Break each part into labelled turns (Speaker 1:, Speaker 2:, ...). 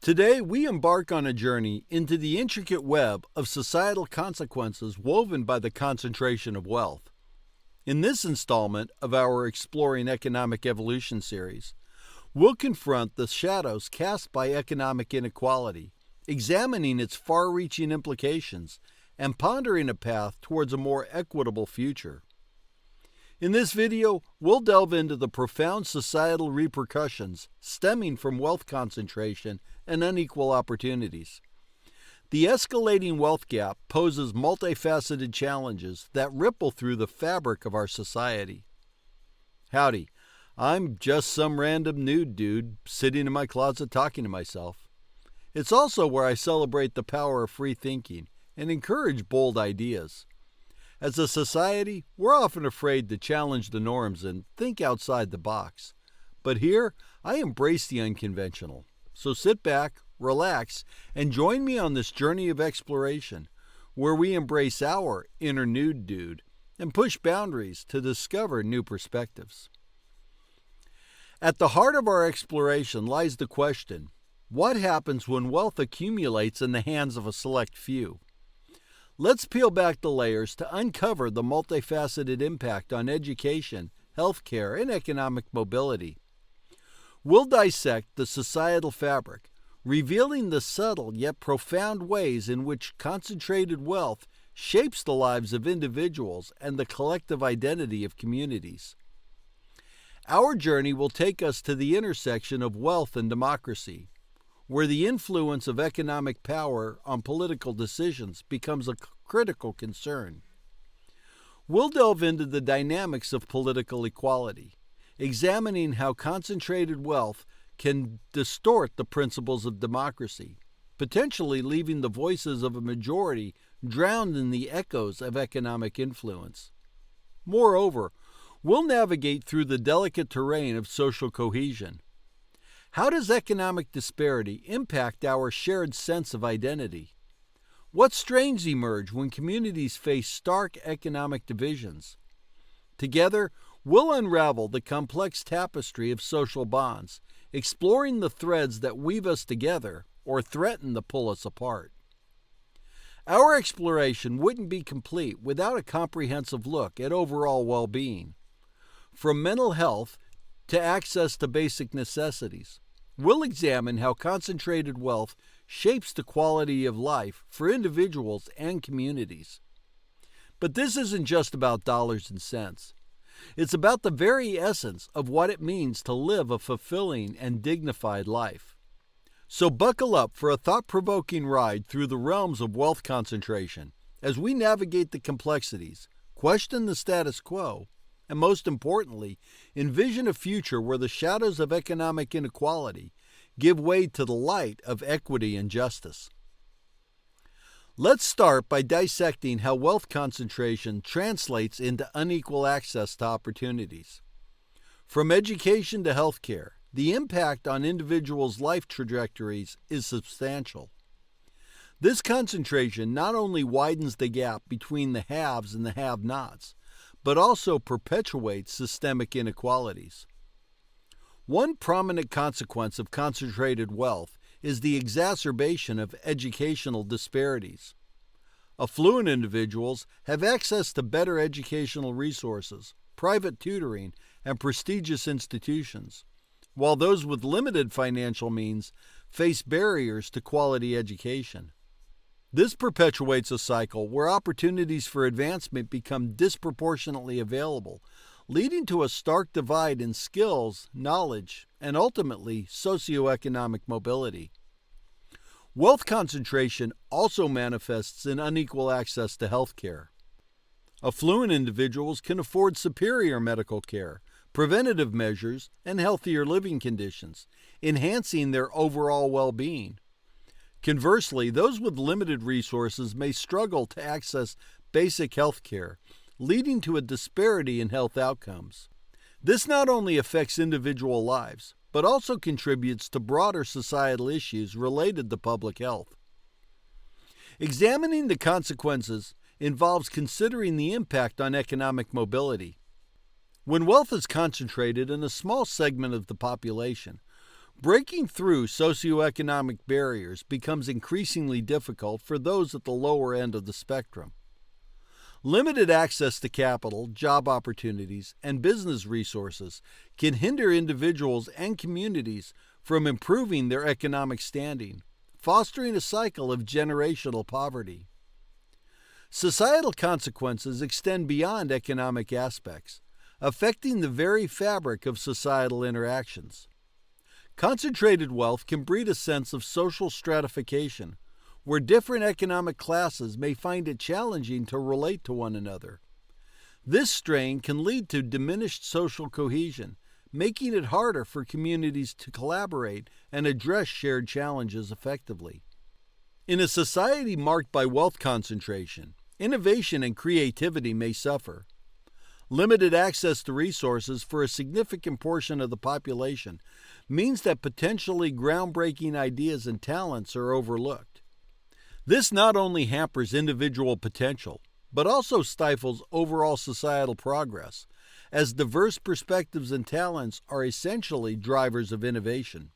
Speaker 1: Today, we embark on a journey into the intricate web of societal consequences woven by the concentration of wealth. In this installment of our Exploring Economic Evolution series, we'll confront the shadows cast by economic inequality, examining its far-reaching implications, and pondering a path towards a more equitable future. In this video, we'll delve into the profound societal repercussions stemming from wealth concentration and unequal opportunities. The escalating wealth gap poses multifaceted challenges that ripple through the fabric of our society. Howdy, I'm just some random nude dude sitting in my closet talking to myself. It's also where I celebrate the power of free thinking and encourage bold ideas. As a society, we're often afraid to challenge the norms and think outside the box. But here, I embrace the unconventional. So sit back, relax, and join me on this journey of exploration, where we embrace our inner nude dude and push boundaries to discover new perspectives. At the heart of our exploration lies the question, what happens when wealth accumulates in the hands of a select few? Let's peel back the layers to uncover the multifaceted impact on education, healthcare, and economic mobility. We'll dissect the societal fabric, revealing the subtle yet profound ways in which concentrated wealth shapes the lives of individuals and the collective identity of communities. Our journey will take us to the intersection of wealth and democracy, where the influence of economic power on political decisions becomes a critical concern. We'll delve into the dynamics of political equality, examining how concentrated wealth can distort the principles of democracy, potentially leaving the voices of a majority drowned in the echoes of economic influence. Moreover, we'll navigate through the delicate terrain of social cohesion. How does economic disparity impact our shared sense of identity? What strains emerge when communities face stark economic divisions? Together, we'll unravel the complex tapestry of social bonds, exploring the threads that weave us together or threaten to pull us apart. Our exploration wouldn't be complete without a comprehensive look at overall well-being. From mental health to access to basic necessities, we'll examine how concentrated wealth shapes the quality of life for individuals and communities. But this isn't just about dollars and cents. It's about the very essence of what it means to live a fulfilling and dignified life. So buckle up for a thought-provoking ride through the realms of wealth concentration as we navigate the complexities, question the status quo, and most importantly, envision a future where the shadows of economic inequality give way to the light of equity and justice. Let's start by dissecting how wealth concentration translates into unequal access to opportunities. From education to healthcare, the impact on individuals' life trajectories is substantial. This concentration not only widens the gap between the haves and the have-nots, but also perpetuates systemic inequalities. One prominent consequence of concentrated wealth is the exacerbation of educational disparities. Affluent individuals have access to better educational resources, private tutoring, and prestigious institutions, while those with limited financial means face barriers to quality education. This perpetuates a cycle where opportunities for advancement become disproportionately available, leading to a stark divide in skills, knowledge, and ultimately socioeconomic mobility. Wealth concentration also manifests in unequal access to health care. Affluent individuals can afford superior medical care, preventative measures, and healthier living conditions, enhancing their overall well-being. Conversely, those with limited resources may struggle to access basic health care, leading to a disparity in health outcomes. This not only affects individual lives, but also contributes to broader societal issues related to public health. Examining the consequences involves considering the impact on economic mobility. When wealth is concentrated in a small segment of the population, Breaking through socioeconomic barriers becomes increasingly difficult for those at the lower end of the spectrum. Limited access to capital, job opportunities, and business resources can hinder individuals and communities from improving their economic standing, fostering a cycle of generational poverty. Societal consequences extend beyond economic aspects, affecting the very fabric of societal interactions. Concentrated wealth can breed a sense of social stratification, where different economic classes may find it challenging to relate to one another. This strain can lead to diminished social cohesion, making it harder for communities to collaborate and address shared challenges effectively. In a society marked by wealth concentration, innovation and creativity may suffer. Limited access to resources for a significant portion of the population means that potentially groundbreaking ideas and talents are overlooked. This not only hampers individual potential, but also stifles overall societal progress, as diverse perspectives and talents are essentially drivers of innovation.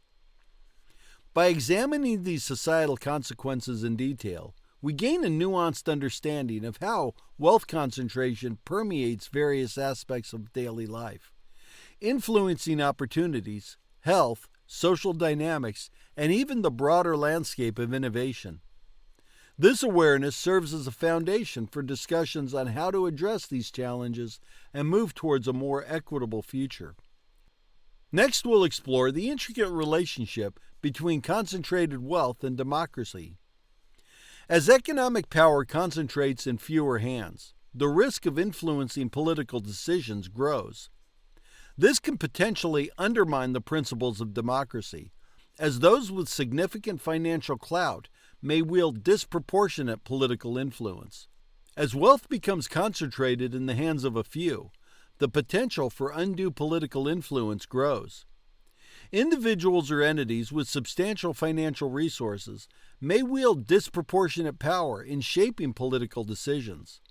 Speaker 1: By examining these societal consequences in detail, we gain a nuanced understanding of how wealth concentration permeates various aspects of daily life, influencing opportunities, health, social dynamics, and even the broader landscape of innovation. This awareness serves as a foundation for discussions on how to address these challenges and move towards a more equitable future. Next, we'll explore the intricate relationship between concentrated wealth and democracy. As economic power concentrates in fewer hands, the risk of influencing political decisions grows. This can potentially undermine the principles of democracy, as those with significant financial clout may wield disproportionate political influence. As wealth becomes concentrated in the hands of a few, the potential for undue political influence grows. Individuals or entities with substantial financial resources may wield disproportionate power in shaping political decisions.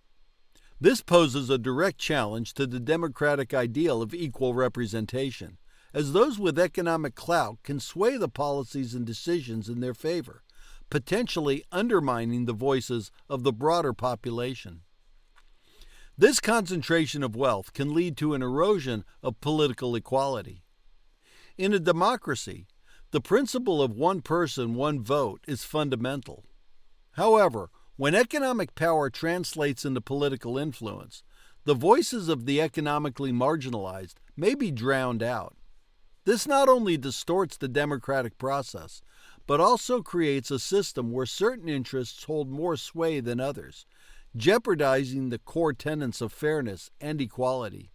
Speaker 1: This poses a direct challenge to the democratic ideal of equal representation, as those with economic clout can sway the policies and decisions in their favor, potentially undermining the voices of the broader population. This concentration of wealth can lead to an erosion of political equality. In a democracy, the principle of one person, one vote is fundamental. However, when economic power translates into political influence, the voices of the economically marginalized may be drowned out. This not only distorts the democratic process, but also creates a system where certain interests hold more sway than others, jeopardizing the core tenets of fairness and equality.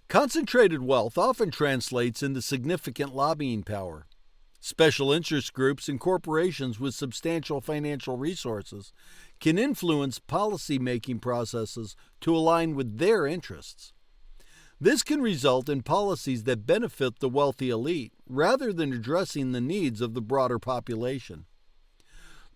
Speaker 1: Concentrated wealth often translates into significant lobbying power. Special interest groups and corporations with substantial financial resources can influence policy-making processes to align with their interests. This can result in policies that benefit the wealthy elite rather than addressing the needs of the broader population.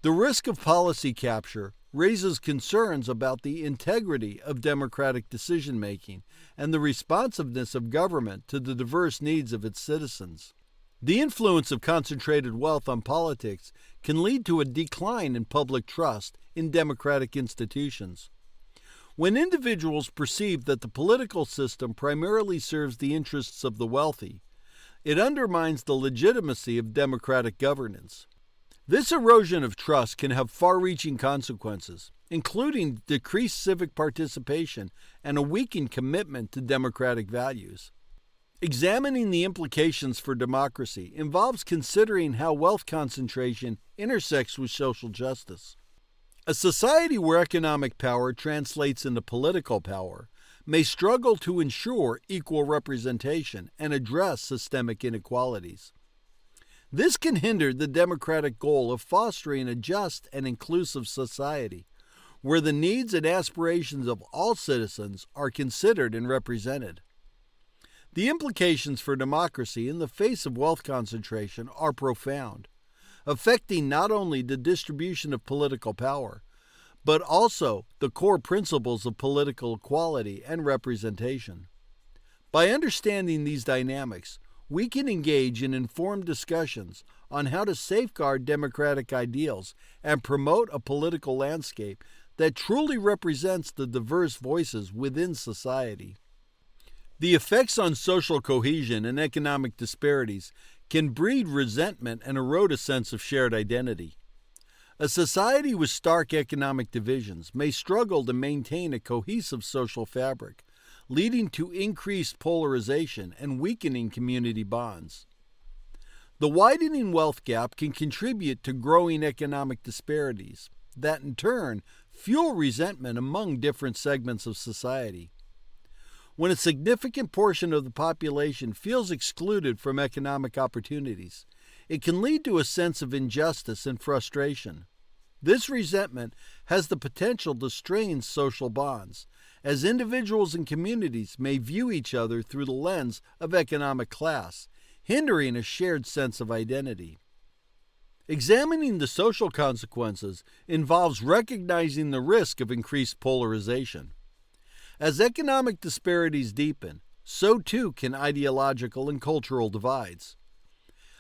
Speaker 1: The risk of policy capture raises concerns about the integrity of democratic decision-making and the responsiveness of government to the diverse needs of its citizens. The influence of concentrated wealth on politics can lead to a decline in public trust in democratic institutions. When individuals perceive that the political system primarily serves the interests of the wealthy, it undermines the legitimacy of democratic governance. This erosion of trust can have far-reaching consequences, including decreased civic participation and a weakened commitment to democratic values. Examining the implications for democracy involves considering how wealth concentration intersects with social justice. A society where economic power translates into political power may struggle to ensure equal representation and address systemic inequalities. This can hinder the democratic goal of fostering a just and inclusive society, where the needs and aspirations of all citizens are considered and represented. The implications for democracy in the face of wealth concentration are profound, affecting not only the distribution of political power, but also the core principles of political equality and representation. By understanding these dynamics, we can engage in informed discussions on how to safeguard democratic ideals and promote a political landscape that truly represents the diverse voices within society. The effects on social cohesion and economic disparities can breed resentment and erode a sense of shared identity. A society with stark economic divisions may struggle to maintain a cohesive social fabric, leading to increased polarization and weakening community bonds. The widening wealth gap can contribute to growing economic disparities that, in turn, fuel resentment among different segments of society. When a significant portion of the population feels excluded from economic opportunities, it can lead to a sense of injustice and frustration. This resentment has the potential to strain social bonds, as individuals and communities may view each other through the lens of economic class, hindering a shared sense of identity. Examining the social consequences involves recognizing the risk of increased polarization. As economic disparities deepen, so too can ideological and cultural divides.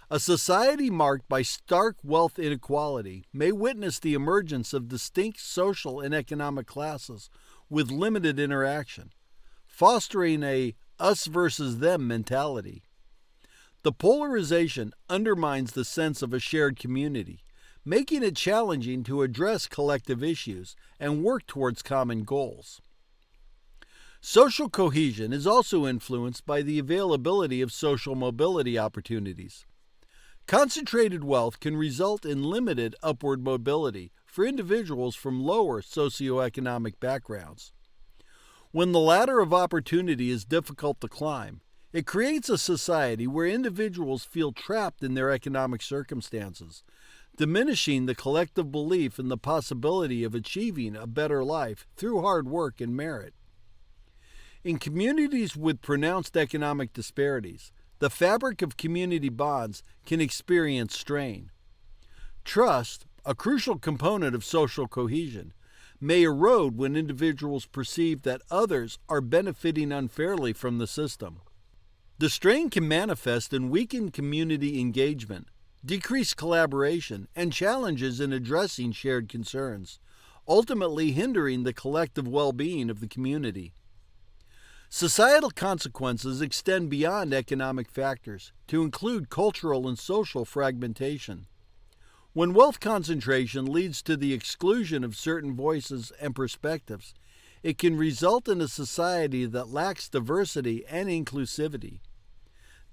Speaker 1: A society marked by stark wealth inequality may witness the emergence of distinct social and economic classes with limited interaction, fostering a us versus them mentality. The polarization undermines the sense of a shared community, making it challenging to address collective issues and work towards common goals. Social cohesion is also influenced by the availability of social mobility opportunities. Concentrated wealth can result in limited upward mobility for individuals from lower socioeconomic backgrounds. When the ladder of opportunity is difficult to climb, it creates a society where individuals feel trapped in their economic circumstances, diminishing the collective belief in the possibility of achieving a better life through hard work and merit. In communities with pronounced economic disparities, the fabric of community bonds can experience strain. Trust, a crucial component of social cohesion, may erode when individuals perceive that others are benefiting unfairly from the system. The strain can manifest in weakened community engagement, decreased collaboration, and challenges in addressing shared concerns, ultimately hindering the collective well-being of the community. Societal consequences extend beyond economic factors to include cultural and social fragmentation. When wealth concentration leads to the exclusion of certain voices and perspectives, it can result in a society that lacks diversity and inclusivity.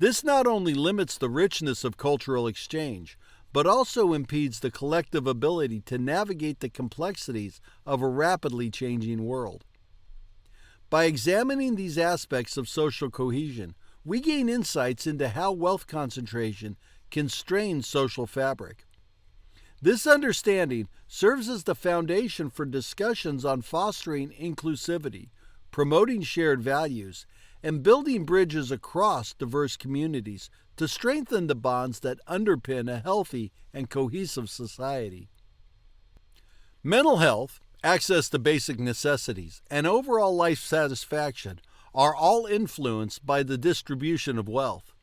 Speaker 1: This not only limits the richness of cultural exchange, but also impedes the collective ability to navigate the complexities of a rapidly changing world. By examining these aspects of social cohesion, we gain insights into how wealth concentration can strain social fabric. This understanding serves as the foundation for discussions on fostering inclusivity, promoting shared values, and building bridges across diverse communities to strengthen the bonds that underpin a healthy and cohesive society. Mental health, access to basic necessities, and overall life satisfaction are all influenced by the distribution of wealth.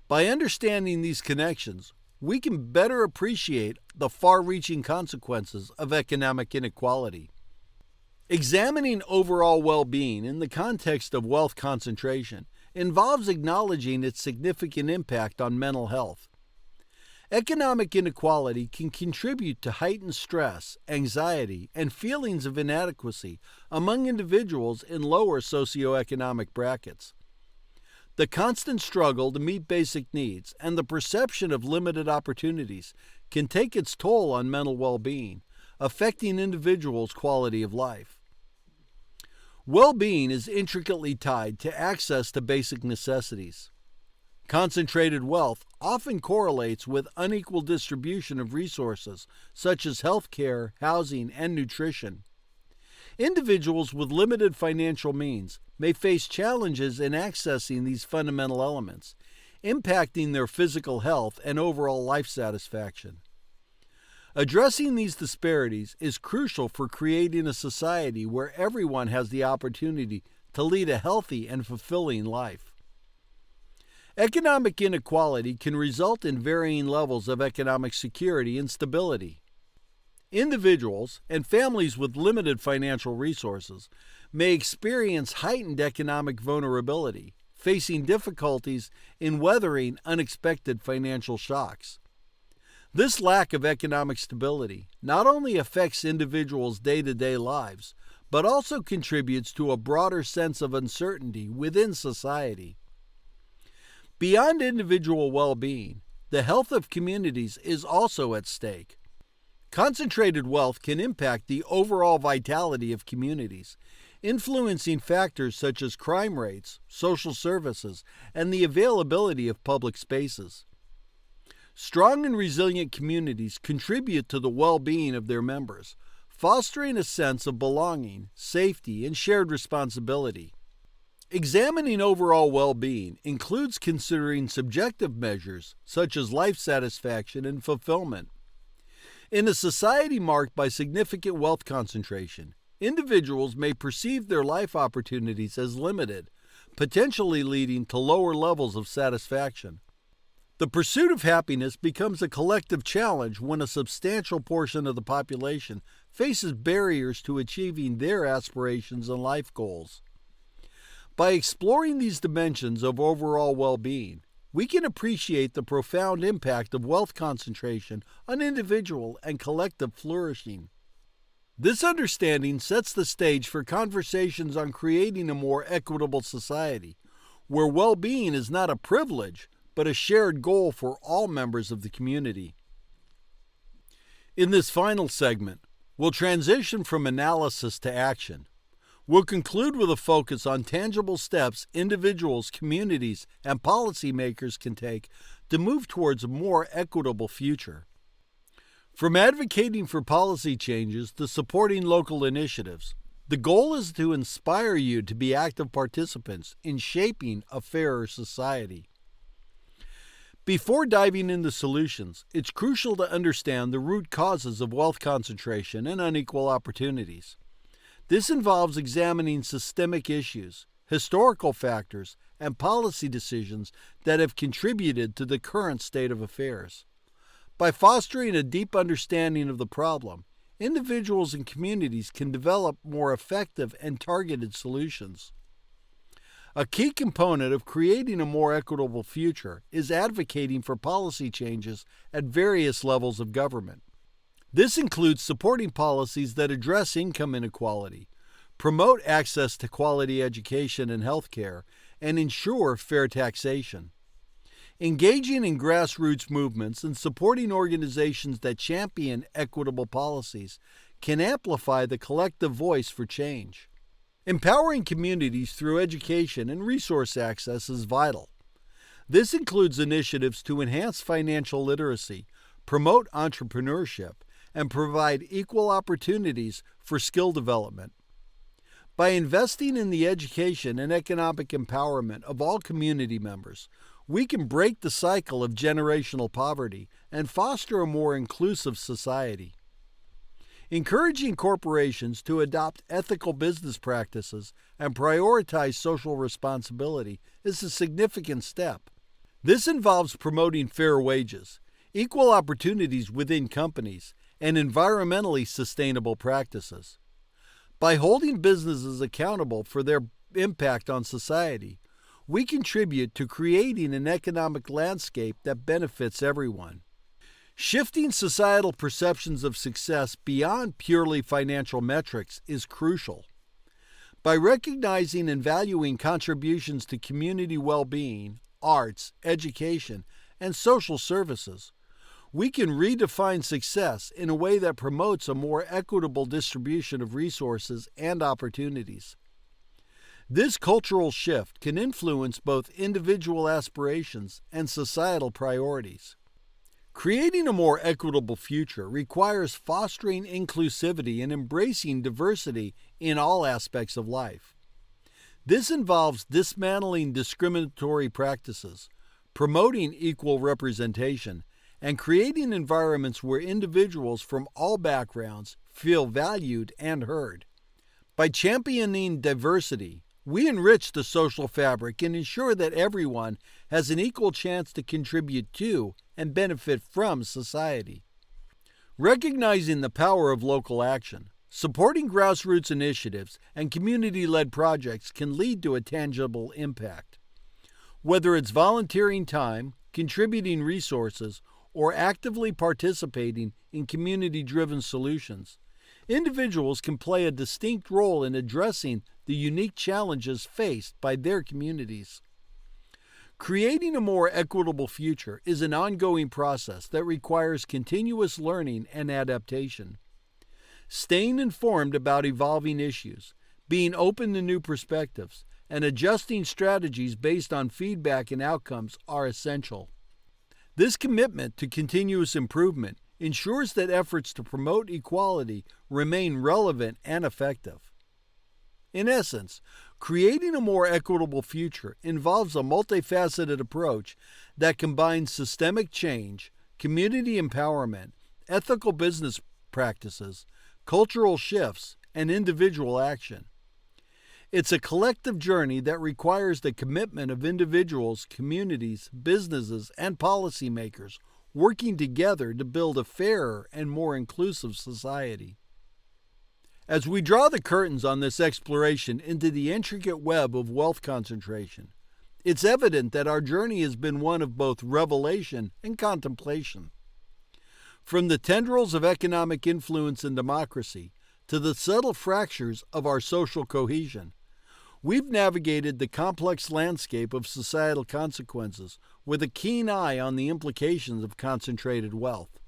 Speaker 1: By understanding these connections, we can better appreciate the far-reaching consequences of economic inequality. Examining overall well-being in the context of wealth concentration involves acknowledging its significant impact on mental health. Economic inequality can contribute to heightened stress, anxiety, and feelings of inadequacy among individuals in lower socioeconomic brackets. The constant struggle to meet basic needs and the perception of limited opportunities can take its toll on mental well-being, affecting individuals' quality of life. Well-being is intricately tied to access to basic necessities. Concentrated wealth often correlates with unequal distribution of resources such as health care, housing, and nutrition. Individuals with limited financial means may face challenges in accessing these fundamental elements, impacting their physical health and overall life satisfaction. Addressing these disparities is crucial for creating a society where everyone has the opportunity to lead a healthy and fulfilling life. Economic inequality can result in varying levels of economic security and stability. Individuals and families with limited financial resources may experience heightened economic vulnerability, facing difficulties in weathering unexpected financial shocks. This lack of economic stability not only affects individuals' day-to-day lives, but also contributes to a broader sense of uncertainty within society. Beyond individual well-being, the health of communities is also at stake. Concentrated wealth can impact the overall vitality of communities, influencing factors such as crime rates, social services, and the availability of public spaces. Strong and resilient communities contribute to the well-being of their members, fostering a sense of belonging, safety, and shared responsibility. Examining overall well-being includes considering subjective measures such as life satisfaction and fulfillment. In a society marked by significant wealth concentration, individuals may perceive their life opportunities as limited, potentially leading to lower levels of satisfaction. The pursuit of happiness becomes a collective challenge when a substantial portion of the population faces barriers to achieving their aspirations and life goals. By exploring these dimensions of overall well-being, we can appreciate the profound impact of wealth concentration on individual and collective flourishing. This understanding sets the stage for conversations on creating a more equitable society, where well-being is not a privilege, but a shared goal for all members of the community. In this final segment, we'll transition from analysis to action. We'll conclude with a focus on tangible steps individuals, communities, and policymakers can take to move towards a more equitable future. From advocating for policy changes to supporting local initiatives, the goal is to inspire you to be active participants in shaping a fairer society. Before diving into solutions, it's crucial to understand the root causes of wealth concentration and unequal opportunities. This involves examining systemic issues, historical factors, and policy decisions that have contributed to the current state of affairs. By fostering a deep understanding of the problem, individuals and communities can develop more effective and targeted solutions. A key component of creating a more equitable future is advocating for policy changes at various levels of government. This includes supporting policies that address income inequality, promote access to quality education and health care, and ensure fair taxation. Engaging in grassroots movements and supporting organizations that champion equitable policies can amplify the collective voice for change. Empowering communities through education and resource access is vital. This includes initiatives to enhance financial literacy, promote entrepreneurship, and provide equal opportunities for skill development. By investing in the education and economic empowerment of all community members, we can break the cycle of generational poverty and foster a more inclusive society. Encouraging corporations to adopt ethical business practices and prioritize social responsibility is a significant step. This involves promoting fair wages, equal opportunities within companies, and environmentally sustainable practices. By holding businesses accountable for their impact on society, we contribute to creating an economic landscape that benefits everyone. Shifting societal perceptions of success beyond purely financial metrics is crucial. By recognizing and valuing contributions to community well-being, arts, education, and social services, we can redefine success in a way that promotes a more equitable distribution of resources and opportunities. This cultural shift can influence both individual aspirations and societal priorities. Creating a more equitable future requires fostering inclusivity and embracing diversity in all aspects of life. This involves dismantling discriminatory practices, promoting equal representation, and creating environments where individuals from all backgrounds feel valued and heard. By championing diversity, We enrich the social fabric and ensure that everyone has an equal chance to contribute to and benefit from society. Recognizing the power of local action, supporting grassroots initiatives and community-led projects can lead to a tangible impact. Whether it's volunteering time, contributing resources, or actively participating in community-driven solutions, individuals can play a distinct role in addressing the unique challenges faced by their communities. Creating a more equitable future is an ongoing process that requires continuous learning and adaptation. Staying informed about evolving issues, being open to new perspectives, and adjusting strategies based on feedback and outcomes are essential. This commitment to continuous improvement ensures that efforts to promote equality remain relevant and effective. In essence, creating a more equitable future involves a multifaceted approach that combines systemic change, community empowerment, ethical business practices, cultural shifts, and individual action. It's a collective journey that requires the commitment of individuals, communities, businesses, and policymakers working together to build a fairer and more inclusive society. As we draw the curtains on this exploration into the intricate web of wealth concentration, it's evident that our journey has been one of both revelation and contemplation. From the tendrils of economic influence and democracy to the subtle fractures of our social cohesion, we've navigated the complex landscape of societal consequences with a keen eye on the implications of concentrated wealth.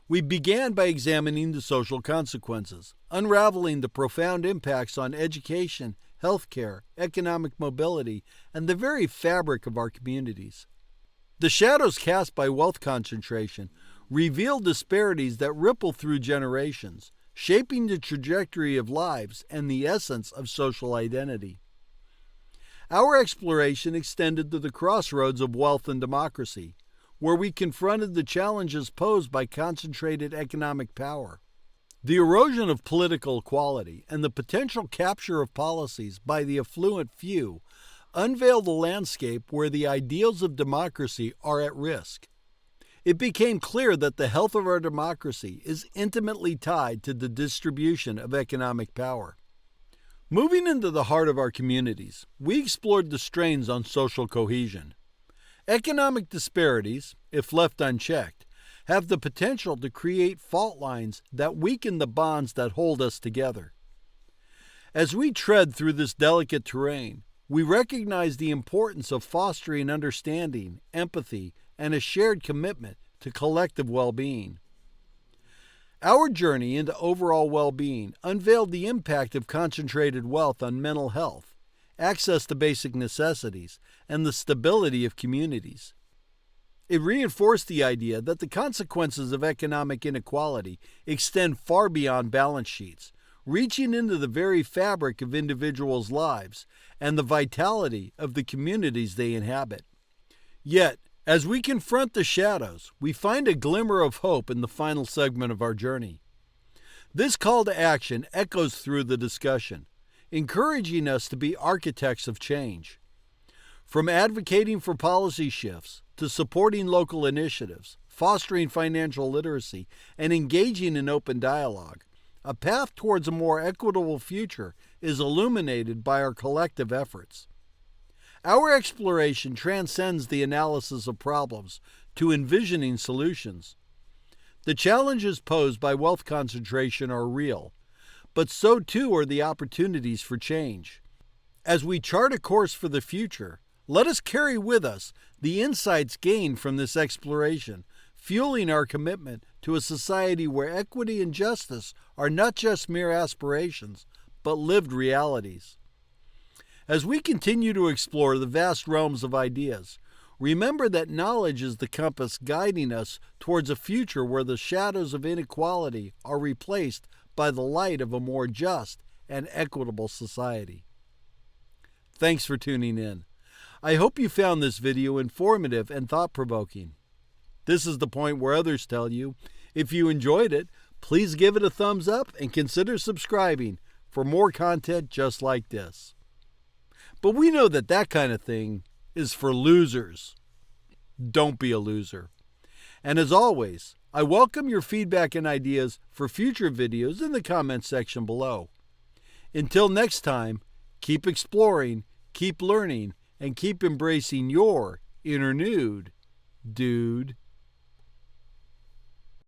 Speaker 1: We began by examining the social consequences, unraveling the profound impacts on education, healthcare, economic mobility, and the very fabric of our communities. The shadows cast by wealth concentration reveal disparities that ripple through generations, shaping the trajectory of lives and the essence of social identity. Our exploration extended to the crossroads of wealth and democracy, where we confronted the challenges posed by concentrated economic power. The erosion of political equality and the potential capture of policies by the affluent few unveil the landscape where the ideals of democracy are at risk. It became clear that the health of our democracy is intimately tied to the distribution of economic power. Moving into the heart of our communities, we explored the strains on social cohesion. Economic disparities, if left unchecked, have the potential to create fault lines that weaken the bonds that hold us together. As we tread through this delicate terrain, we recognize the importance of fostering understanding, empathy, and a shared commitment to collective well-being. Our journey into overall well-being unveiled the impact of concentrated wealth on mental health, access to basic necessities, and the stability of communities. It reinforced the idea that the consequences of economic inequality extend far beyond balance sheets, reaching into the very fabric of individuals' lives and the vitality of the communities they inhabit. Yet, as we confront the shadows, we find a glimmer of hope in the final segment of our journey. This call to action echoes through the discussion, encouraging us to be architects of change. From advocating for policy shifts to supporting local initiatives, fostering financial literacy, and engaging in open dialogue, a path towards a more equitable future is illuminated by our collective efforts. Our exploration transcends the analysis of problems to envisioning solutions. The challenges posed by wealth concentration are real, but so too are the opportunities for change. As we chart a course for the future, let us carry with us the insights gained from this exploration, fueling our commitment to a society where equity and justice are not just mere aspirations, but lived realities. As we continue to explore the vast realms of ideas, remember that knowledge is the compass guiding us towards a future where the shadows of inequality are replaced by the light of a more just and equitable society. Thanks for tuning in. I hope you found this video informative and thought-provoking. This is the point where others tell you, if you enjoyed it, please give it a thumbs up and consider subscribing for more content just like this. But we know that that kind of thing is for losers. Don't be a loser. And as always, I welcome your feedback and ideas for future videos in the comments section below. Until next time, keep exploring, keep learning, and keep embracing your inner nude, dude.